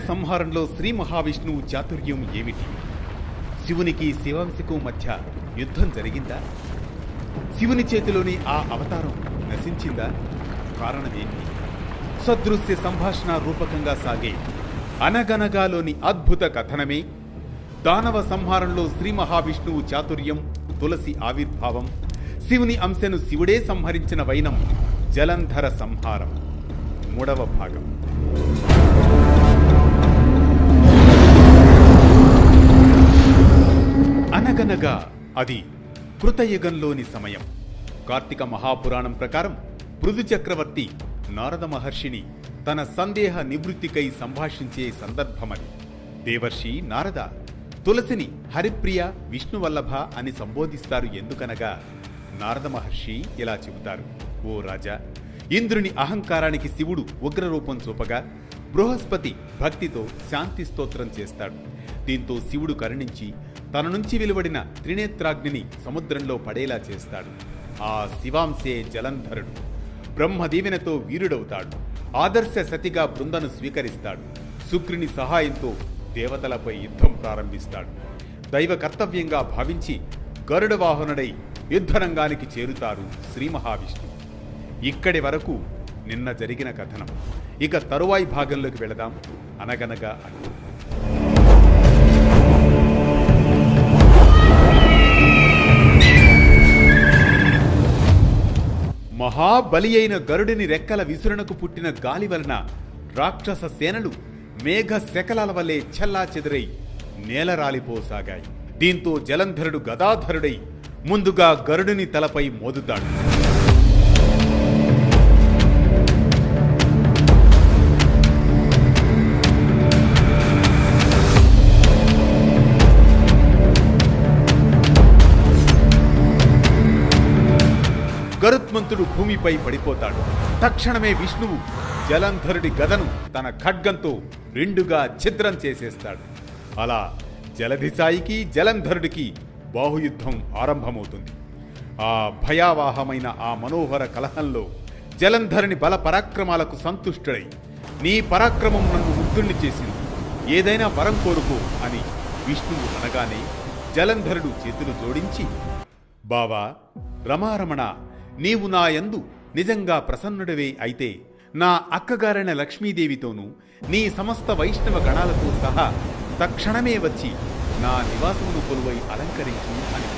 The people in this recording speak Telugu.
సంహారంలో శ్రీ మహావిష్ణువు చాతుర్యం ఏమిటి? శివునికి శివాంశకు మధ్య యుద్ధం జరిగిందా? శివుని చేతిలోని ఆ అవతారం నశించిందా? కారణమేంటి? సదృశ్య సంభాషణ రూపకంగా సాగే అనగనగాలోని అద్భుత కథనమే దానవ సంహారంలో శ్రీ మహావిష్ణువు చాతుర్యం, తులసి ఆవిర్భావం, శివుని అంశను శివుడే సంహరించిన వైనం జలంధర సంహారం. 3వ భాగం. అనగనగా అది కృతయుగంలోని సమయం. కార్తీక మహాపురాణం ప్రకారం పృథు చక్రవర్తి నారద మహర్షిని తన సందేహ నివృత్తికై సంభాషించే సందర్భమది. దేవర్షి నారద తులసిని హరిప్రియ, విష్ణువల్లభ అని సంబోధిస్తారు. ఎందుకనగా నారద మహర్షి ఇలా చెబుతారు: ఓ రాజా, ఇంద్రుని అహంకారానికి శివుడు ఉగ్రరూపం చూపగా బృహస్పతి భక్తితో శాంతి స్తోత్రం చేస్తాడు. దీంతో శివుడు కరుణించి తన నుంచి వెలువడిన త్రినేత్రాగ్నిని సముద్రంలో పడేలా చేస్తాడు. ఆ శివాంశే జలంధరుడు. బ్రహ్మదీవెనతో వీరుడవుతాడు. ఆదర్శ సతిగా బృందను స్వీకరిస్తాడు. శుక్రుని సహాయంతో దేవతలపై యుద్ధం ప్రారంభిస్తాడు. దైవ కర్తవ్యంగా భావించి గరుడ వాహనుడై యుద్ధరంగానికి చేరుతారు శ్రీ మహావిష్ణువు. ఇక్కడి వరకు నిన్న జరిగిన కథనం. ఇక తరువాయి భాగంలోకి వెళదాం. అనగనగా అంటూ మహాబలి అయిన గరుడిని రెక్కల విసురణకు పుట్టిన గాలి వలన రాక్షస సేనలు మేఘ శకలాల వల్లే చెల్లా చెదురై నేలరాలిపోసాగాయి. దీంతో జలంధరుడు గదాధరుడై ముందుగా గరుడిని తలపై మోదుతాడు. గరుత్మంతుడు భూమిపై పడిపోతాడు. తక్షణమే విష్ణువు జలంధరుడి గదను తన ఖడ్గంతో రెండుగా ఛిద్రం చేసేస్తాడు. అలా జలధిసాయికి జలంధరుడికి బాహుయుద్ధం ఆరంభమవుతుంది. ఆ భయావాహమైన ఆ మనోహర కలహంలో జలంధరుని బల పరాక్రమాలకు సంతుష్టుడై, నీ పరాక్రమం నన్ను ముగ్ధుణ్ణి చేసింది, ఏదైనా వరం కోరుకో అని విష్ణువు అనగానే జలంధరుడు చేతులు జోడించి, బావా రమారమణ, నీవు నా యందు నిజంగా ప్రసన్నుడివే అయితే నా అక్కగారైన లక్ష్మీదేవితోనూ నీ సమస్త వైష్ణవ గణాలతో సహా తక్షణమే వచ్చి నా నివాసమును కొలువై అలంకరించు అని